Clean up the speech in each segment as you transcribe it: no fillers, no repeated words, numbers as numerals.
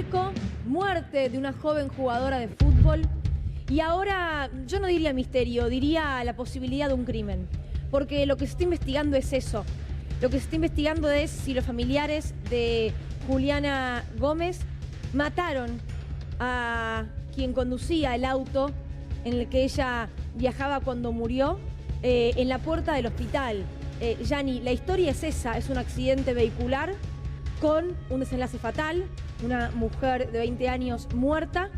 vuelco, muerte de una joven jugadora de fútbol y ahora, yo no diría misterio, diría la posibilidad de un crimen. Porque lo que se está investigando es eso. Lo que se está investigando es si los familiares de Juliana Gómez mataron a quien conducía el auto en el que ella viajaba cuando murió en la puerta del hospital. Yani, la historia es esa, es un accidente vehicular con un desenlace fatal, una mujer de 20 años muerta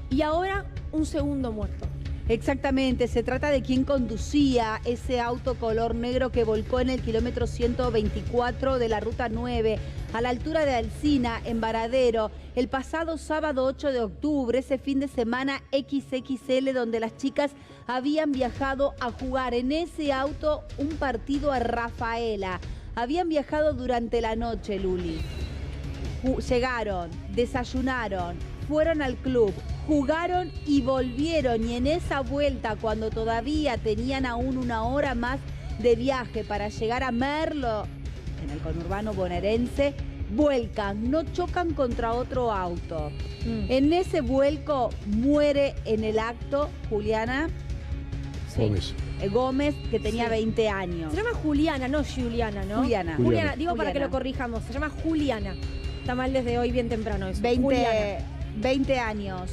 y ahora un segundo muerto. Exactamente, se trata de quien conducía ese auto color negro que volcó en el kilómetro 124 de la Ruta 9, a la altura de Alsina, en Varadero, el pasado sábado 8 de octubre, ese fin de semana XXL, donde las chicas habían viajado a jugar en ese auto un partido a Rafaela. Habían viajado durante la noche, Luli. Llegaron, desayunaron, fueron al club, jugaron y volvieron. Y en esa vuelta, cuando todavía tenían aún una hora más de viaje para llegar a Merlo, en el conurbano bonaerense, vuelcan, no chocan contra otro auto. En ese vuelco muere en el acto Juliana Gómez, que tenía 20 años. Se llama Juliana, no Juliana, ¿no? Juliana. Juliana, digo Juliana. para que lo corrijamos, se llama Juliana. Está mal desde hoy bien temprano eso. 20 años.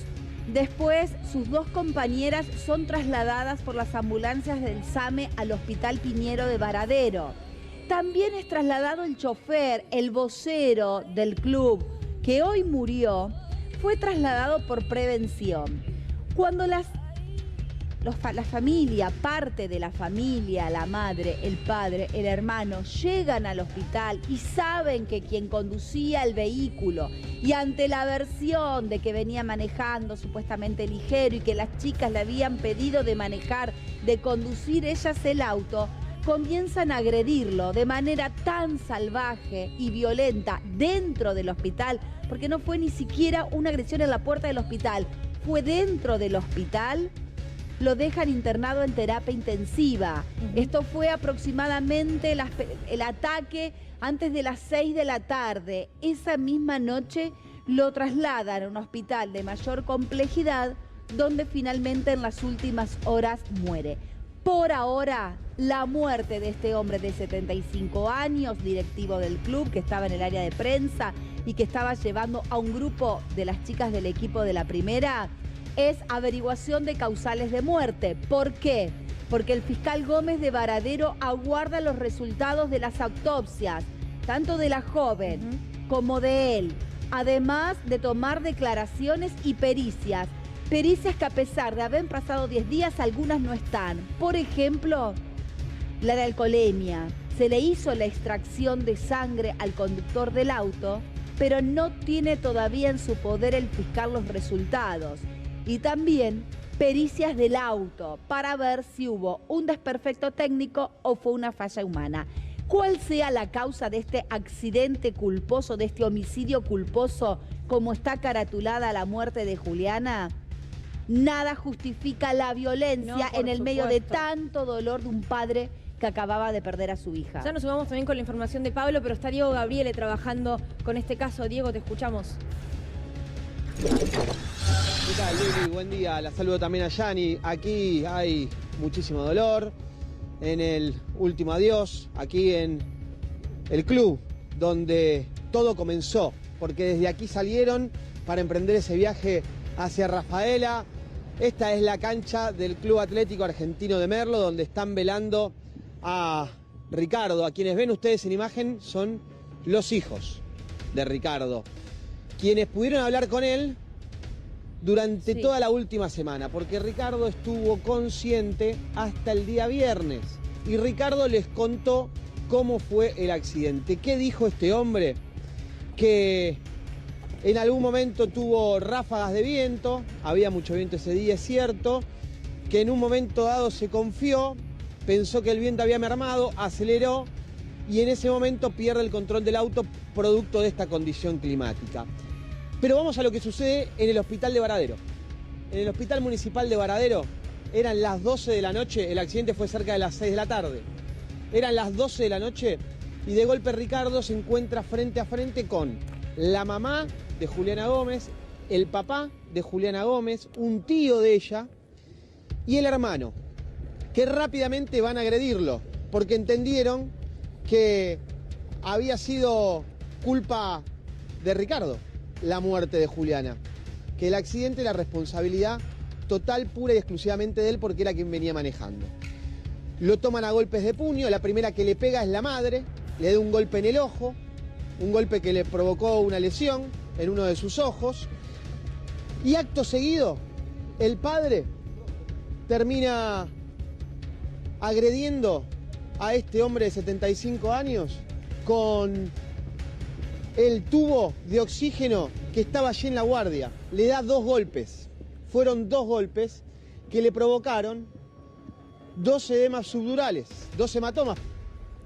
Después, sus dos compañeras son trasladadas por las ambulancias del SAME al Hospital Piñero de Varadero. También es trasladado el chofer, el vocero del club, que hoy murió, fue trasladado por prevención. Cuando la familia, parte de la familia, la madre, el padre, el hermano, llegan al hospital y saben que quien conducía el vehículo, y ante la versión de que venía manejando supuestamente ligero y que las chicas le habían pedido de manejar, de conducir ellas el auto, comienzan a agredirlo de manera tan salvaje y violenta dentro del hospital, porque no fue ni siquiera una agresión en la puerta del hospital, fue dentro del hospital. Lo dejan internado en terapia intensiva. Esto fue aproximadamente el ataque antes de las 6 de la tarde. Esa misma noche lo trasladan a un hospital de mayor complejidad, donde finalmente en las últimas horas muere. Por ahora, la muerte de este hombre de 75 años, directivo del club, que estaba en el área de prensa y que estaba llevando a un grupo de las chicas del equipo de la primera, es averiguación de causales de muerte. ¿Por qué? Porque el fiscal Gómez de Varadero aguarda los resultados de las autopsias, tanto de la joven como de él, además de tomar declaraciones y pericias. Pericias que, a pesar de haber pasado 10 días, algunas no están. Por ejemplo, la de alcoholemia. Se le hizo la extracción de sangre al conductor del auto, pero no tiene todavía en su poder el fiscal los resultados. Y también pericias del auto para ver si hubo un desperfecto técnico o fue una falla humana. ¿Cuál sea la causa de este accidente culposo, de este homicidio culposo, como está caratulada la muerte de Juliana? Nada justifica la violencia en el medio de tanto dolor de un padre que acababa de perder a su hija. Ya nos sumamos también con la información de Pablo, pero está Diego Gabriele trabajando con este caso. Diego, te escuchamos. ¿Qué tal, Lili? Buen día. La saludo también a Yani. Aquí hay muchísimo dolor en el último adiós, aquí en el club donde todo comenzó, porque desde aquí salieron para emprender ese viaje hacia Rafaela. Esta es la cancha del Club Atlético Argentino de Merlo, donde están velando a Ricardo. A quienes ven ustedes en imagen son los hijos de Ricardo, quienes pudieron hablar con él durante toda la última semana, porque Ricardo estuvo consciente hasta el día viernes. Y Ricardo les contó cómo fue el accidente. ¿Qué dijo este hombre? Que en algún momento tuvo ráfagas de viento, había mucho viento ese día, es cierto, que en un momento dado se confió, pensó que el viento había mermado, aceleró y en ese momento pierde el control del auto producto de esta condición climática. Pero vamos a lo que sucede en el hospital de Varadero. En el hospital municipal de Varadero eran las 12 de la noche, el accidente fue cerca de las 6 de la tarde. Eran las 12 de la noche y de golpe Ricardo se encuentra frente a frente con la mamá de Juliana Gómez, el papá de Juliana Gómez, un tío de ella y el hermano, que rápidamente van a agredirlo porque entendieron que había sido culpa de Ricardo la muerte de Juliana, que el accidente, la responsabilidad total, pura y exclusivamente de él porque era quien venía manejando. Lo toman a golpes de puño, la primera que le pega es la madre, le da un golpe en el ojo, un golpe que le provocó una lesión en uno de sus ojos, y acto seguido el padre termina agrediendo a este hombre de 75 años con el tubo de oxígeno que estaba allí en la guardia. Le da 2 golpes. Fueron 2 golpes que le provocaron 2 edemas subdurales, 2 hematomas.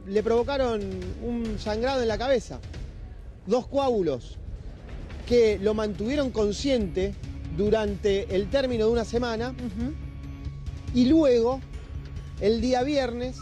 Le provocaron un sangrado en la cabeza, 2 coágulos que lo mantuvieron consciente durante el término de una semana. Y luego, el día viernes,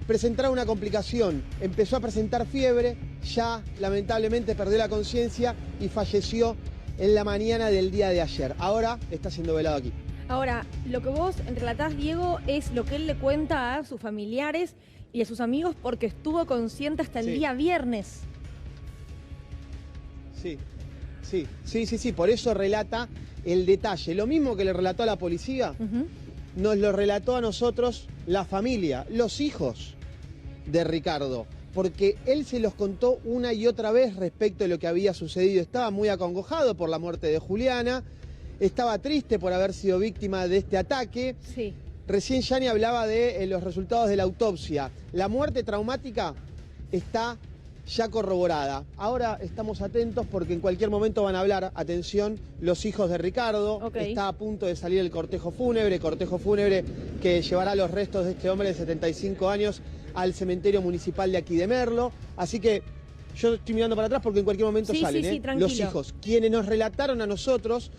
presentaron una complicación. Empezó a presentar fiebre, ya lamentablemente perdió la conciencia y falleció en la mañana del día de ayer. Ahora está siendo velado aquí. Ahora, lo que vos relatás, Diego, es lo que él le cuenta a sus familiares y a sus amigos porque estuvo consciente hasta el día viernes. Sí, por eso relata el detalle. Lo mismo que le relató a la policía, nos lo relató a nosotros la familia, los hijos de Ricardo, porque él se los contó una y otra vez respecto de lo que había sucedido. Estaba muy acongojado por la muerte de Juliana, estaba triste por haber sido víctima de este ataque. Sí. Recién Yani hablaba de los resultados de la autopsia. La muerte traumática está ya corroborada. Ahora estamos atentos porque en cualquier momento van a hablar, atención, los hijos de Ricardo. Está a punto de salir el cortejo fúnebre que llevará los restos de este hombre de 75 años al cementerio municipal de aquí de Merlo. Así que yo estoy mirando para atrás porque en cualquier momento salen los hijos, quienes nos relataron a nosotros,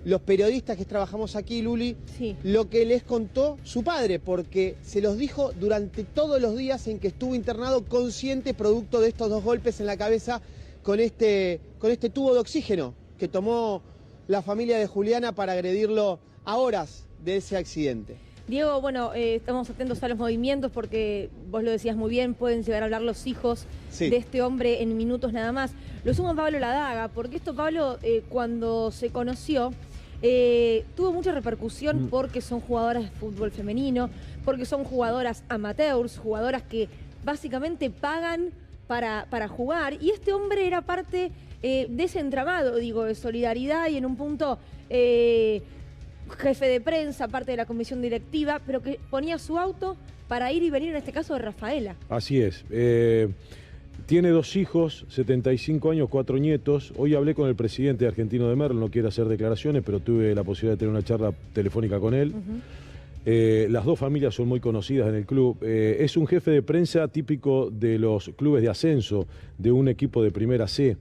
los periodistas que trabajamos aquí, Luli, lo que les contó su padre, porque se los dijo durante todos los días en que estuvo internado consciente producto de estos 2 golpes en la cabeza con este tubo de oxígeno que tomó la familia de Juliana para agredirlo a horas de ese accidente. Diego, bueno, estamos atentos a los movimientos porque vos lo decías muy bien, pueden llegar a hablar los hijos de este hombre en minutos nada más. Lo sumo a Pablo Ladaga, porque esto, Pablo, cuando se conoció, tuvo mucha repercusión porque son jugadoras de fútbol femenino, porque son jugadoras amateurs, jugadoras que básicamente pagan para jugar, y este hombre era parte de ese entramado, digo, de solidaridad y en un punto jefe de prensa, parte de la comisión directiva, pero que ponía su auto para ir y venir, en este caso de Rafaela. Así es. Tiene 2 hijos, 75 años, 4 nietos. Hoy hablé con el presidente argentino de Merlo, no quiero hacer declaraciones, pero tuve la posibilidad de tener una charla telefónica con él. Las 2 familias son muy conocidas en el club. Es un jefe de prensa típico de los clubes de ascenso, de un equipo de primera C.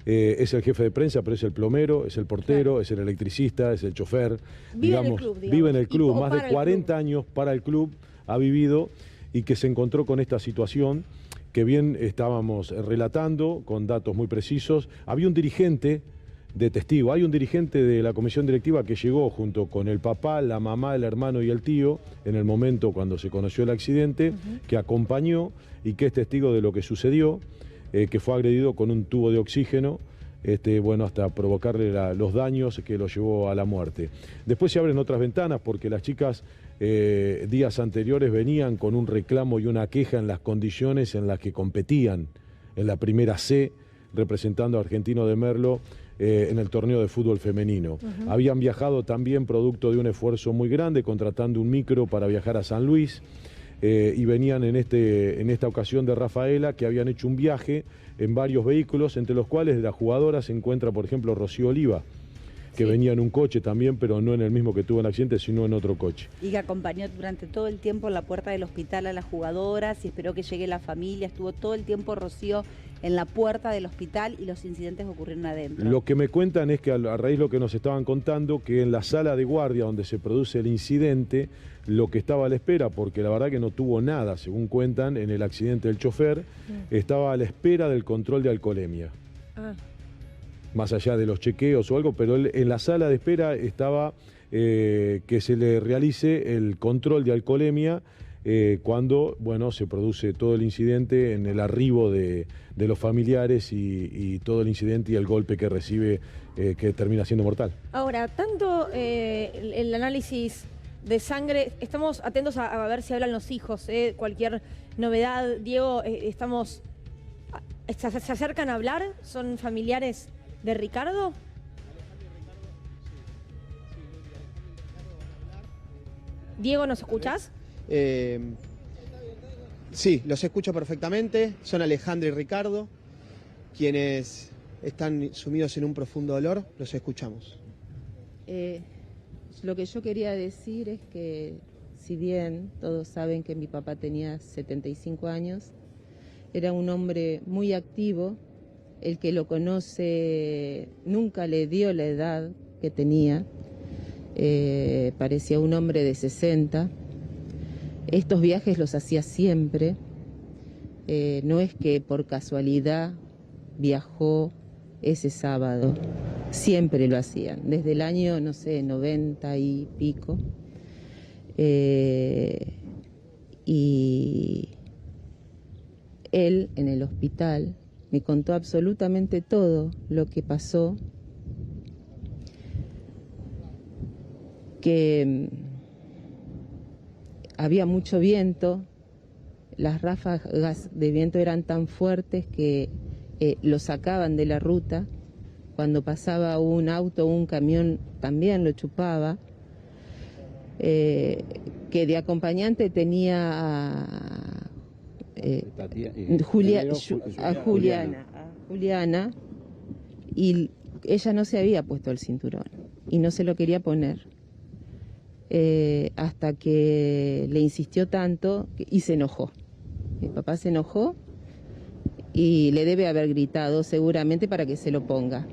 Es el jefe de prensa, pero es el plomero, es el portero, es el electricista, es el chofer. Vive en el club, más de 40 años para el club ha vivido, y que se encontró con esta situación que bien estábamos relatando, con datos muy precisos. Había un dirigente de testigo, hay un dirigente de la comisión directiva que llegó junto con el papá, la mamá, el hermano y el tío en el momento cuando se conoció el accidente, que acompañó y que es testigo de lo que sucedió, que fue agredido con un tubo de oxígeno, bueno, hasta provocarle los daños que lo llevó a la muerte. Después se abren otras ventanas porque las chicas días anteriores venían con un reclamo y una queja en las condiciones en las que competían en la primera C, representando a Argentino de Merlo en el torneo de fútbol femenino. Habían viajado también producto de un esfuerzo muy grande, contratando un micro para viajar a San Luis, y venían en esta ocasión de Rafaela, que habían hecho un viaje en varios vehículos, entre los cuales de la jugadora se encuentra, por ejemplo, Rocío Oliva, que venía en un coche también, pero no en el mismo que tuvo el accidente, sino en otro coche. Y que acompañó durante todo el tiempo en la puerta del hospital a las jugadoras y esperó que llegue la familia. Estuvo todo el tiempo Rocío en la puerta del hospital y los incidentes ocurrieron adentro. Lo que me cuentan es que a raíz de lo que nos estaban contando, que en la sala de guardia donde se produce el incidente, lo que estaba a la espera, porque la verdad que no tuvo nada, según cuentan, en el accidente del chofer, estaba a la espera del control de alcoholemia. más allá de los chequeos o algo, pero él en la sala de espera estaba que se le realice el control de alcoholemia cuando, bueno, se produce todo el incidente en el arribo de los familiares y todo el incidente y el golpe que recibe que termina siendo mortal. Ahora, tanto el análisis de sangre, estamos atentos a ver si hablan los hijos, cualquier novedad. Diego, ¿se acercan a hablar? ¿Son familiares de Ricardo? Diego, ¿nos escuchás? Sí, los escucho perfectamente. Son Alejandra y Ricardo, quienes están sumidos en un profundo dolor. Los escuchamos. Lo que yo quería decir es que, si bien todos saben que mi papá tenía 75 años, era un hombre muy activo. El que lo conoce nunca le dio la edad que tenía. Parecía un hombre de 60. Estos viajes los hacía siempre. No es que por casualidad viajó ese sábado. Siempre lo hacían, desde el año, no sé, 90 y pico. Y él en el hospital me contó absolutamente todo lo que pasó, que había mucho viento, las ráfagas de viento eran tan fuertes que lo sacaban de la ruta. Cuando pasaba un auto o un camión también lo chupaba, que de acompañante tenía a Juliana, y ella no se había puesto el cinturón y no se lo quería poner, hasta que le insistió tanto y se enojó. Mi papá se enojó y le debe haber gritado seguramente para que se lo ponga.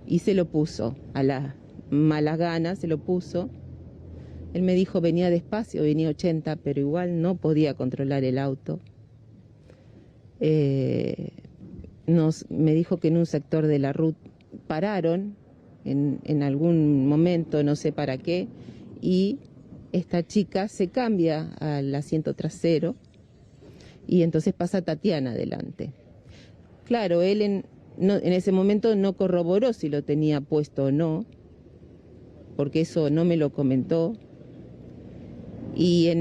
Y se lo puso, a las malas ganas se lo puso. Él me dijo venía despacio, venía 80, pero igual no podía controlar el auto. Me dijo que en un sector de la ruta pararon en algún momento, no sé para qué, y esta chica se cambia al asiento trasero y entonces pasa Tatiana adelante. Claro, él en ese momento no corroboró si lo tenía puesto o no, porque eso no me lo comentó. Y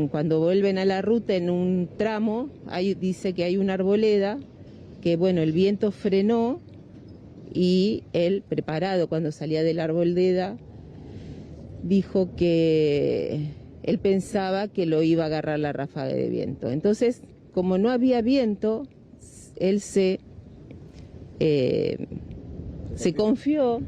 cuando vuelven a la ruta, en un tramo, dice que hay una arboleda, que bueno, el viento frenó y él, preparado cuando salía de la arboleda, dijo que él pensaba que lo iba a agarrar la ráfaga de viento. Entonces, como no había viento, él se confió,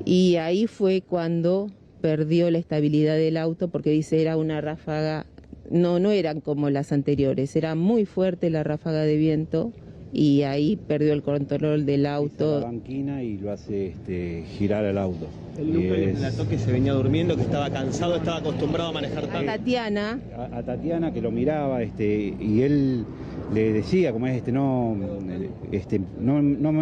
y ahí fue cuando perdió la estabilidad del auto, porque dice era una ráfaga, no eran como las anteriores, era muy fuerte la ráfaga de viento y ahí perdió el control del auto. La banquina y lo hace girar el auto. El Lupe le relató que se venía durmiendo, que estaba cansado, estaba acostumbrado a manejar tanto. A Tatiana, que lo miraba, y él le decía, como es, no me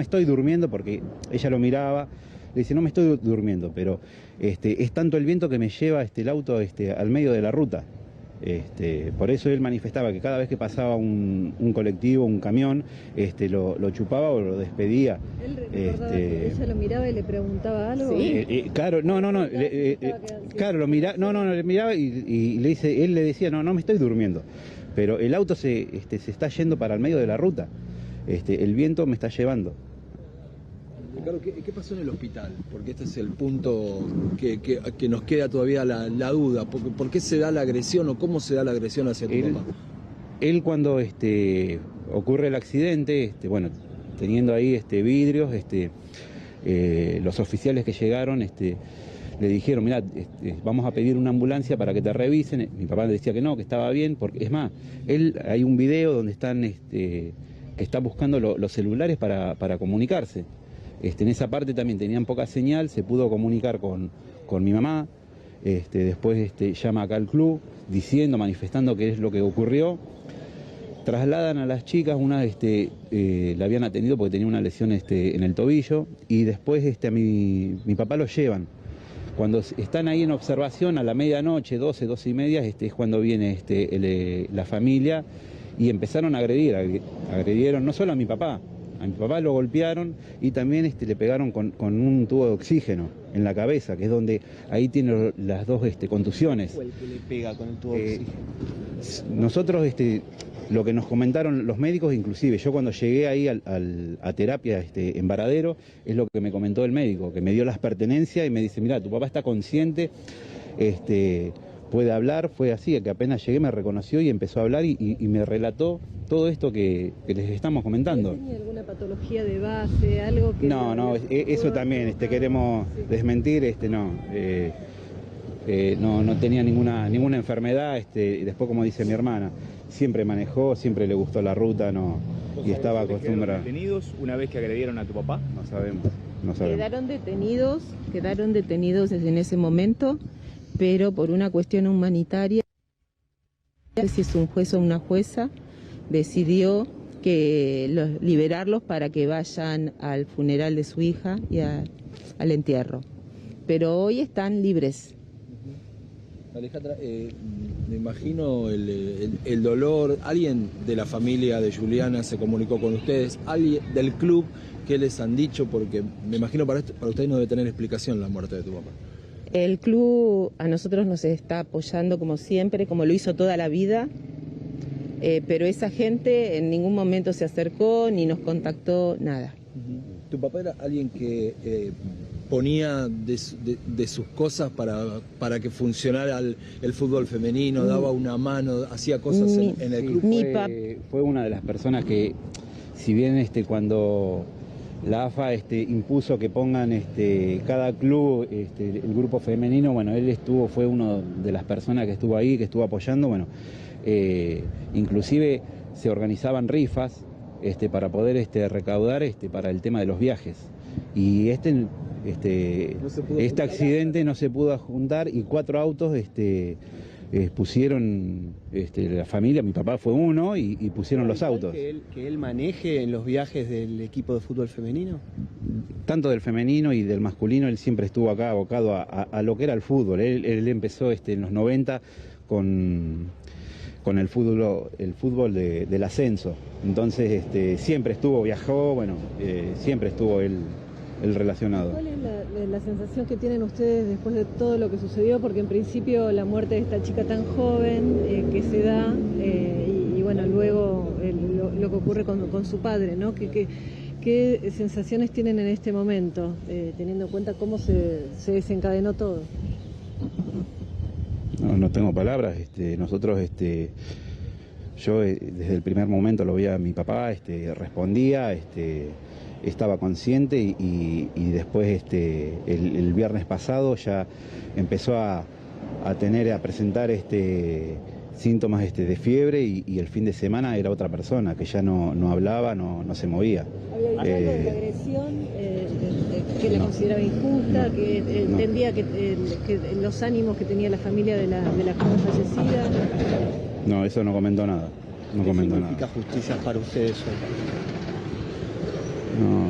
estoy durmiendo, porque ella lo miraba, le dice, no me estoy durmiendo, pero es tanto el viento que me lleva el auto al medio de la ruta. Por eso él manifestaba que cada vez que pasaba un colectivo, un camión, lo chupaba o lo despedía. Él recordaba que ella lo miraba y le preguntaba algo. Sí, claro, claro, lo miraba y él le decía, no me estoy durmiendo, pero el auto se está yendo para el medio de la ruta, el viento me está llevando. Ricardo, ¿qué pasó en el hospital? Porque este es el punto que nos queda todavía la duda. ¿Por qué se da la agresión o cómo se da la agresión hacia tu papá? Él cuando ocurre el accidente, teniendo ahí vidrios, los oficiales que llegaron le dijeron, mirá, vamos a pedir una ambulancia para que te revisen. Mi papá le decía que no, que estaba bien, porque es más, hay un video donde que está buscando los celulares para comunicarse. En esa parte también tenían poca señal, se pudo comunicar con mi mamá, después llama acá al club manifestando qué es lo que ocurrió, trasladan a las chicas, una la habían atendido porque tenía una lesión en el tobillo, y después a mi papá lo llevan. Cuando están ahí en observación a la medianoche, 12, 12 y media, es cuando viene la familia, y empezaron a agredir. Agredieron no solo a mi papá lo golpearon, y también le pegaron con un tubo de oxígeno en la cabeza, que es donde ahí tiene las dos contusiones. ¿Cuál que le pega con el tubo de oxígeno? Nosotros, lo que nos comentaron los médicos, inclusive yo cuando llegué ahí a terapia en Varadero, es lo que me comentó el médico, que me dio las pertenencias y me dice, mira, tu papá está consciente, puede hablar. Fue así, que apenas llegué me reconoció y empezó a hablar y me relató todo esto que les estamos comentando. ¿Tenía alguna patología de base, algo que...? No, eso también queremos desmentir, no tenía ninguna enfermedad, y después, como dice mi hermana, siempre manejó, siempre le gustó la ruta, y estaba acostumbrado. ¿Detenidos una vez que agredieron a tu papá? No sabemos. Quedaron detenidos en ese momento, pero por una cuestión humanitaria, no sé si es un juez o una jueza, decidió liberarlos para que vayan al funeral de su hija y al entierro. Pero hoy están libres. Alejandra, me imagino el dolor. ¿Alguien de la familia de Juliana se comunicó con ustedes? ¿Alguien del club? ¿Qué les han dicho? Porque me imagino para ustedes no debe tener explicación la muerte de tu papá. El club a nosotros nos está apoyando como siempre, como lo hizo toda la vida, pero esa gente en ningún momento se acercó ni nos contactó, nada. ¿Tu papá era alguien que ponía de sus cosas para que funcionara el fútbol femenino, daba una mano, hacía cosas en el club? Fue una de las personas que, si bien cuando la AFA impuso que pongan cada club el grupo femenino, bueno, él fue una de las personas que estuvo ahí, que estuvo apoyando, bueno, inclusive se organizaban rifas para poder recaudar para el tema de los viajes. Y este accidente no se pudo juntar, y 4 autos pusieron la familia, mi papá fue uno, y pusieron los autos. ¿Que él maneje en los viajes del equipo de fútbol femenino? Tanto del femenino y del masculino, él siempre estuvo acá abocado a lo que era el fútbol. Él empezó en los 90 con el fútbol del ascenso. Entonces siempre viajó, bueno, siempre estuvo él relacionado. ¿Cuál es la sensación que tienen ustedes después de todo lo que sucedió? Porque en principio la muerte de esta chica tan joven que se da, y bueno, luego lo que ocurre con su padre, ¿no? ¿Qué sensaciones tienen en este momento, teniendo en cuenta cómo se desencadenó todo? No tengo palabras. Nosotros, yo desde el primer momento lo veía a mi papá, respondía, estaba consciente, y después el viernes pasado ya empezó a presentar síntomas de fiebre, y el fin de semana era otra persona, que ya no hablaba, no se movía. ¿Había algo de la agresión que le consideraba injusta, que entendía que los ánimos que tenía la familia de la joven fallecida? No, eso no comentó nada. ¿Qué significa justicia para ustedes hoy? No.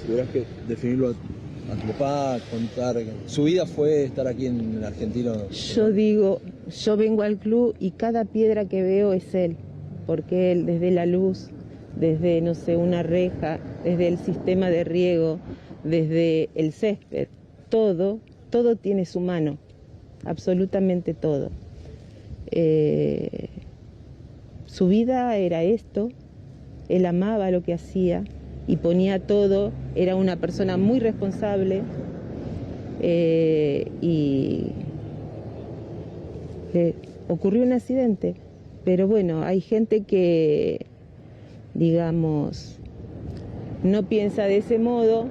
¿Tendrás que definirlo a tu papá, contar? Su vida fue estar aquí en Argentina. Yo digo, yo vengo al club y cada piedra que veo es él, porque él, desde la luz, desde, no sé, una reja, desde el sistema de riego, desde el césped, todo tiene su mano, absolutamente todo. Su vida era esto, él amaba lo que hacía y ponía todo, era una persona muy responsable, y ocurrió un accidente, pero bueno, hay gente que, digamos, no piensa de ese modo.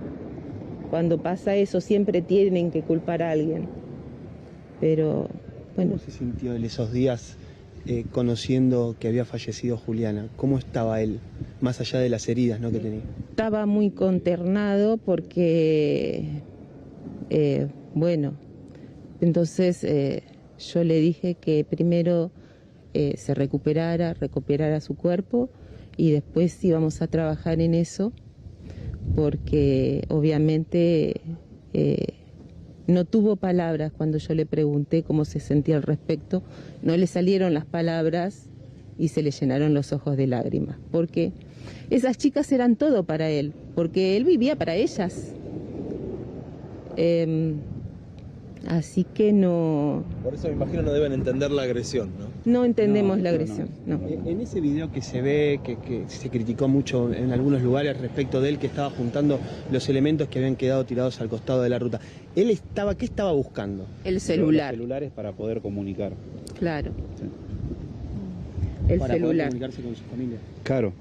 Cuando pasa eso siempre tienen que culpar a alguien, pero bueno. ¿Cómo se sintió él esos días conociendo que había fallecido Juliana? ¿Cómo estaba él, más allá de las heridas, ¿no?, que tenía? Estaba muy consternado porque, bueno, entonces yo le dije que primero se recuperara su cuerpo y después íbamos a trabajar en eso, porque obviamente no tuvo palabras cuando yo le pregunté cómo se sentía al respecto, no le salieron las palabras y se le llenaron los ojos de lágrimas, porque esas chicas eran todo para él, porque él vivía para ellas. Así que no... Por eso me imagino no deben entender la agresión, ¿no? No entendemos la agresión, no. En ese video que se ve, que se criticó mucho en algunos lugares respecto de él, que estaba juntando los elementos que habían quedado tirados al costado de la ruta, ¿qué estaba buscando? El celular. Los celulares para poder comunicar. Claro. Sí. El Para poder celular. comunicarse con su familia. Claro,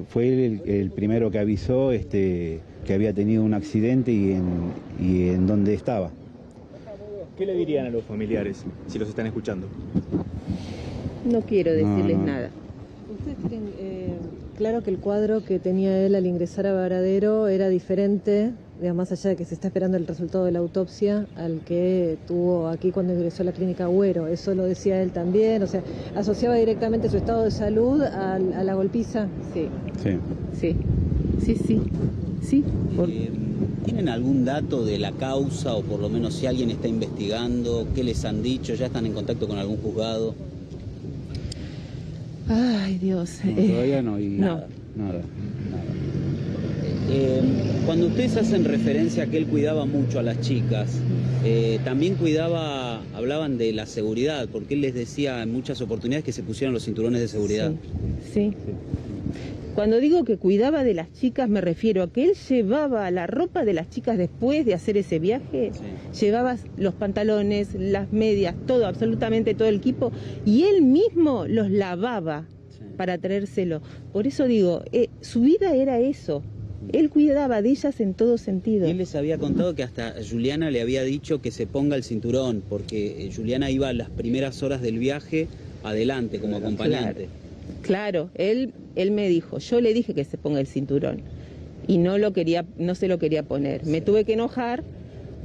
fue él el primero que avisó que había tenido un accidente y en dónde estaba. ¿Qué le dirían a los familiares si los están escuchando? No quiero decirles nada. Ustedes tienen claro que el cuadro que tenía él al ingresar a Varadero era diferente, digamos, más allá de que se está esperando el resultado de la autopsia, al que tuvo aquí cuando ingresó a la clínica Agüero. Eso lo decía él también, o sea, asociaba directamente su estado de salud a la golpiza. Sí, Sí. sí, sí, sí, sí. ¿Tienen algún dato de la causa o por lo menos si alguien está investigando? ¿Qué les han dicho? ¿Ya están en contacto con algún juzgado? Ay, Dios. No, todavía no hay Nada. Nada. Cuando ustedes hacen referencia a que él cuidaba mucho a las chicas, también hablaban de la seguridad, porque él les decía en muchas oportunidades que se pusieran los cinturones de seguridad. Sí. Cuando digo que cuidaba de las chicas me refiero a que él llevaba la ropa de las chicas después de hacer ese viaje, llevaba los pantalones, las medias, todo, absolutamente todo el equipo, y él mismo los lavaba para traérselo. Por eso digo, su vida era eso. Él cuidaba de ellas en todo sentido. Y él les había contado que hasta Juliana le había dicho que se ponga el cinturón, porque Juliana iba a las primeras horas del viaje adelante como acompañante. Claro, él me dijo, yo le dije que se ponga el cinturón y no se lo quería poner. Me tuve que enojar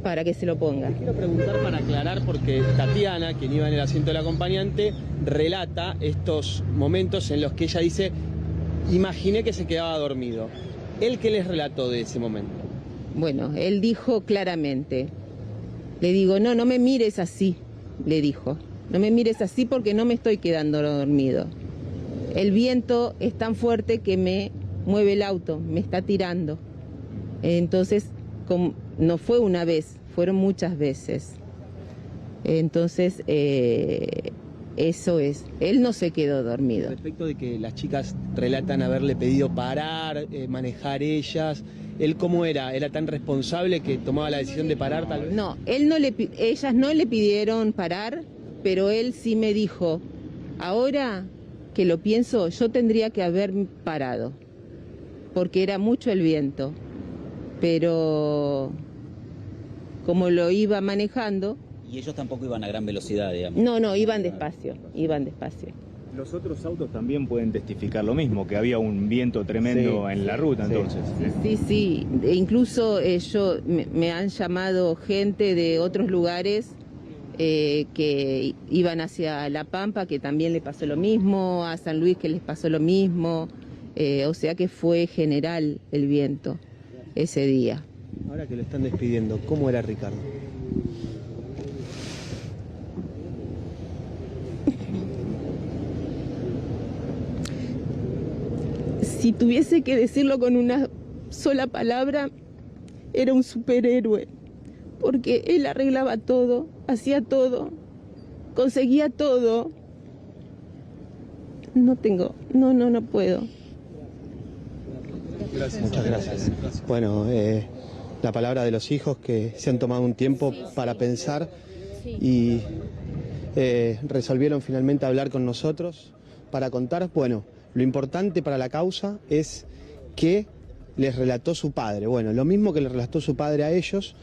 para que se lo ponga. Quiero preguntar para aclarar, porque Tatiana, quien iba en el asiento del acompañante, relata estos momentos en los que ella dice, imaginé que se quedaba dormido. ¿Él qué les relató de ese momento? Bueno, él dijo claramente, le digo, no me mires así, le dijo, no me mires así porque no me estoy quedando dormido. El viento es tan fuerte que me mueve el auto, me está tirando. Entonces, no fue una vez, fueron muchas veces. Entonces, eso es. Él no se quedó dormido. Respecto de que las chicas relatan haberle pedido parar, manejar ellas, ¿él cómo era? ¿Era tan responsable que tomaba la decisión de parar tal vez? No, ellas no le pidieron parar, pero él sí me dijo, ahora que lo pienso, yo tendría que haber parado, porque era mucho el viento, pero como lo iba manejando... Y ellos tampoco iban a gran velocidad, digamos. No, iban despacio. Los otros autos también pueden testificar lo mismo, que había un viento tremendo en la ruta, entonces. Sí. E incluso me han llamado gente de otros lugares que iban hacia La Pampa, que también le pasó lo mismo, a San Luis que les pasó lo mismo, o sea que fue general el viento ese día. Ahora que lo están despidiendo, ¿cómo era Ricardo? Si tuviese que decirlo con una sola palabra, era un superhéroe, porque él arreglaba todo, hacía todo, conseguía todo. No puedo. Gracias. Muchas gracias. Bueno, la palabra de los hijos que se han tomado un tiempo para pensar y resolvieron finalmente hablar con nosotros para contar, bueno, lo importante para la causa es que les relató su padre. Bueno, lo mismo que le relató su padre a ellos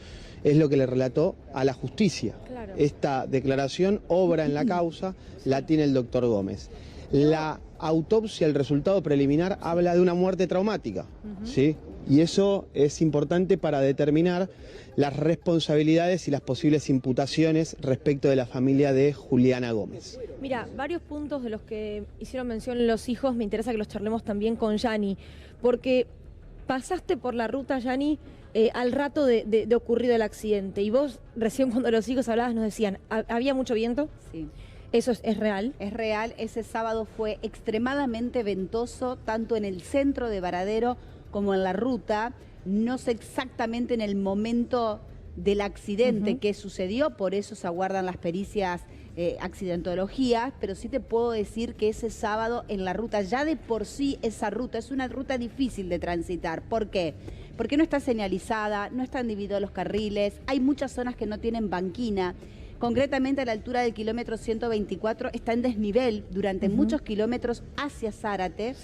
es lo que le relató a la justicia. Claro. Esta declaración, obra en la causa, la tiene el doctor Gómez. La autopsia, el resultado preliminar, habla de una muerte traumática, ¿sí? Y eso es importante para determinar las responsabilidades y las posibles imputaciones respecto de la familia de Juliana Gómez. Mira, varios puntos de los que hicieron mención los hijos, me interesa que los charlemos también con Yani, porque pasaste por la ruta, Yani, al rato de ocurrido el accidente, y vos recién cuando los hijos hablabas nos decían, ¿había mucho viento? Sí. ¿Eso es real? Es real, ese sábado fue extremadamente ventoso, tanto en el centro de Varadero como en la ruta. No sé exactamente en el momento del accidente qué sucedió, por eso se aguardan las pericias accidentología, pero sí te puedo decir que ese sábado en la ruta, ya de por sí esa ruta es una ruta difícil de transitar. ¿Por qué? Porque no está señalizada, no están divididos los carriles, hay muchas zonas que no tienen banquina. Concretamente a la altura del kilómetro 124 está en desnivel durante muchos kilómetros hacia Zárate,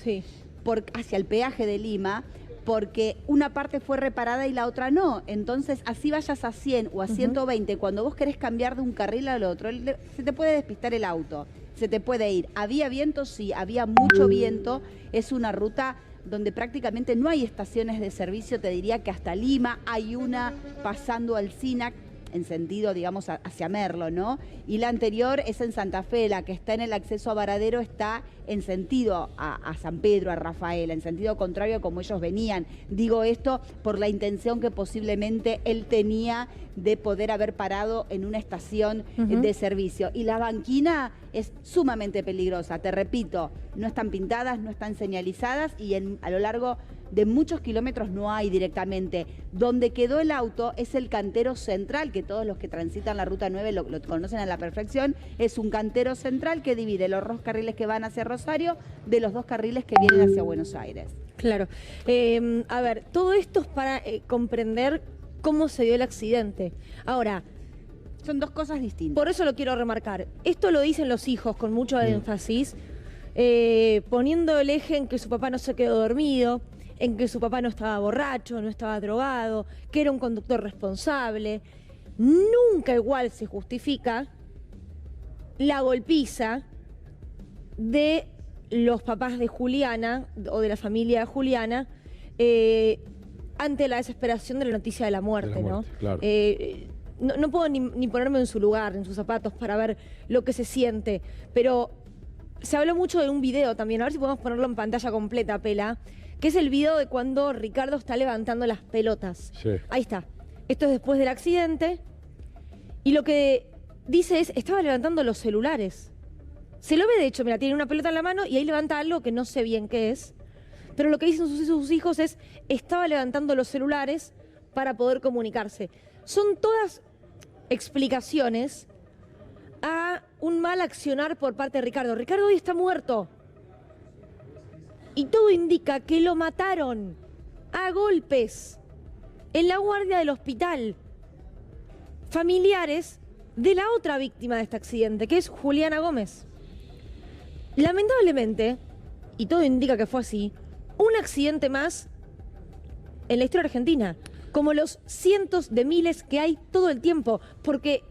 hacia el peaje de Lima, porque una parte fue reparada y la otra no. Entonces, así vayas a 100 o a 120, cuando vos querés cambiar de un carril al otro, se te puede despistar el auto, se te puede ir. ¿Había viento? Sí, había mucho viento. Es una ruta donde prácticamente no hay estaciones de servicio, te diría que hasta Lima hay una pasando al SINAC, en sentido, digamos, hacia Merlo, ¿no? Y la anterior es en Santa Fe, la que está en el acceso a Varadero está en sentido a San Pedro, a Rafaela, en sentido contrario a como ellos venían. Digo esto por la intención que posiblemente él tenía de poder haber parado en una estación de servicio. Y la banquina es sumamente peligrosa, te repito, no están pintadas, no están señalizadas y a lo largo de muchos kilómetros no hay directamente. Donde quedó el auto es el cantero central, que todos los que transitan la Ruta 9 lo conocen a la perfección. Es un cantero central que divide los dos carriles que van hacia Rosario de los dos carriles que vienen hacia Buenos Aires. Claro. A ver, todo esto es para comprender cómo se dio el accidente. Ahora, son dos cosas distintas. Por eso lo quiero remarcar. Esto lo dicen los hijos con mucho énfasis, poniendo el eje en que su papá no se quedó dormido, en que su papá no estaba borracho, no estaba drogado, que era un conductor responsable. Nunca igual se justifica la golpiza de los papás de Juliana o de la familia de Juliana ante la desesperación de la noticia de la muerte, ¿no? Claro. No puedo ni ponerme en su lugar, en sus zapatos, para ver lo que se siente, pero se habló mucho de un video también, a ver si podemos ponerlo en pantalla completa, Pela, que es el video de cuando Ricardo está levantando las pelotas. Sí. Ahí está. Esto es después del accidente. Y lo que dice es, estaba levantando los celulares. Se lo ve, de hecho, mira, tiene una pelota en la mano y ahí levanta algo que no sé bien qué es. Pero lo que dicen sus hijos es, estaba levantando los celulares para poder comunicarse. Son todas explicaciones a un mal accionar por parte de Ricardo. Ricardo hoy está muerto. Y todo indica que lo mataron a golpes en la guardia del hospital. Familiares de la otra víctima de este accidente, que es Juliana Gómez. Lamentablemente, y todo indica que fue así, un accidente más en la historia argentina, como los cientos de miles que hay todo el tiempo, porque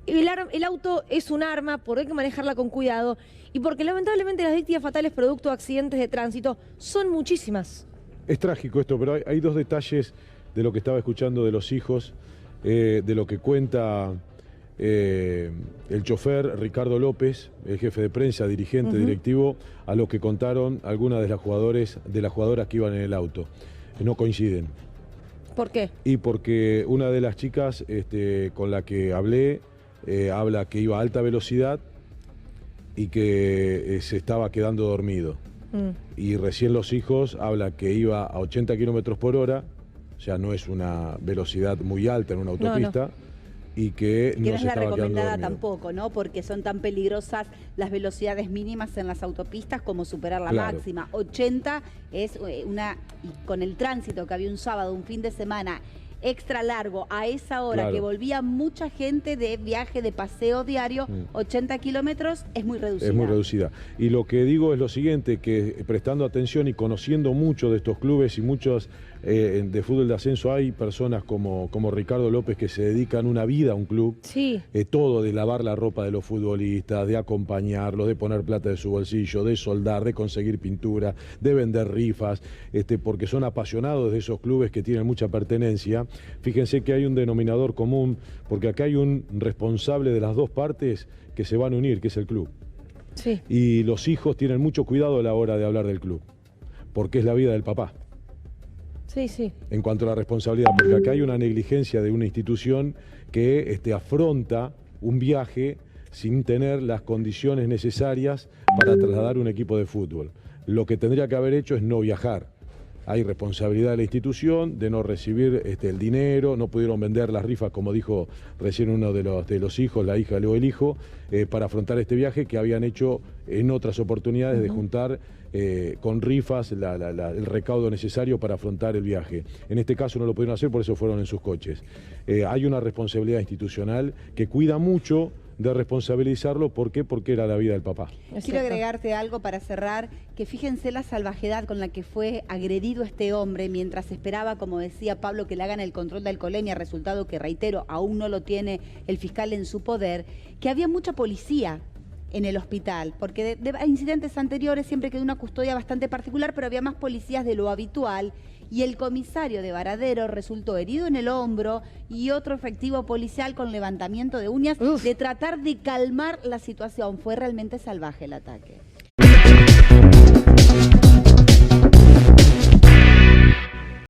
el auto es un arma, porque hay que manejarla con cuidado y porque lamentablemente las víctimas fatales producto de accidentes de tránsito son muchísimas. Es trágico esto, pero hay dos detalles de lo que estaba escuchando de los hijos, de lo que cuenta el chofer Ricardo López, el jefe de prensa, dirigente, directivo, a lo que contaron algunas de las jugadoras que iban en el auto. No coinciden. ¿Por qué? Y porque una de las chicas con la que hablé habla que iba a alta velocidad y que se estaba quedando dormido. Y recién los hijos habla que iba a 80 kilómetros por hora, o sea, no es una velocidad muy alta en una autopista. No. Y que no es la recomendada tampoco, ¿no? Porque son tan peligrosas las velocidades mínimas en las autopistas como superar la máxima. 80 es y con el tránsito que había un sábado, un fin de semana, extra largo a esa hora, Claro. que volvía mucha gente de viaje, de paseo diario, 80 kilómetros, es muy reducida. Es muy reducida. Y lo que digo es lo siguiente, que prestando atención y conociendo mucho de estos clubes y muchos de fútbol de ascenso, hay personas como Ricardo López que se dedican una vida a un club. Sí. Todo de lavar la ropa de los futbolistas, de acompañarlos, de poner plata de su bolsillo, de soldar, de conseguir pintura, de vender rifas, porque son apasionados de esos clubes que tienen mucha pertenencia. Fíjense que hay un denominador común, porque acá hay un responsable de las dos partes que se van a unir, que es el club. Sí. Y los hijos tienen mucho cuidado a la hora de hablar del club, porque es la vida del papá. Sí, sí. En cuanto a la responsabilidad, porque acá hay una negligencia de una institución que afronta un viaje sin tener las condiciones necesarias para trasladar un equipo de fútbol. Lo que tendría que haber hecho es no viajar. Hay responsabilidad de la institución de no recibir el dinero, no pudieron vender las rifas, como dijo recién uno de los hijos, la hija o el hijo, para afrontar este viaje que habían hecho en otras oportunidades de juntar con rifas el recaudo necesario para afrontar el viaje. En este caso no lo pudieron hacer, por eso fueron en sus coches. Hay una responsabilidad institucional que cuida mucho de responsabilizarlo. ¿Por qué? Porque era la vida del papá. Quiero agregarte algo para cerrar, que fíjense la salvajedad con la que fue agredido este hombre mientras esperaba, como decía Pablo, que le hagan el control de alcoholemia, resultado que, reitero, aún no lo tiene el fiscal en su poder, que había mucha policía en el hospital, porque de incidentes anteriores siempre quedó una custodia bastante particular, pero había más policías de lo habitual, y el comisario de Varadero resultó herido en el hombro y otro efectivo policial con levantamiento de uñas de tratar de calmar la situación. Fue realmente salvaje el ataque.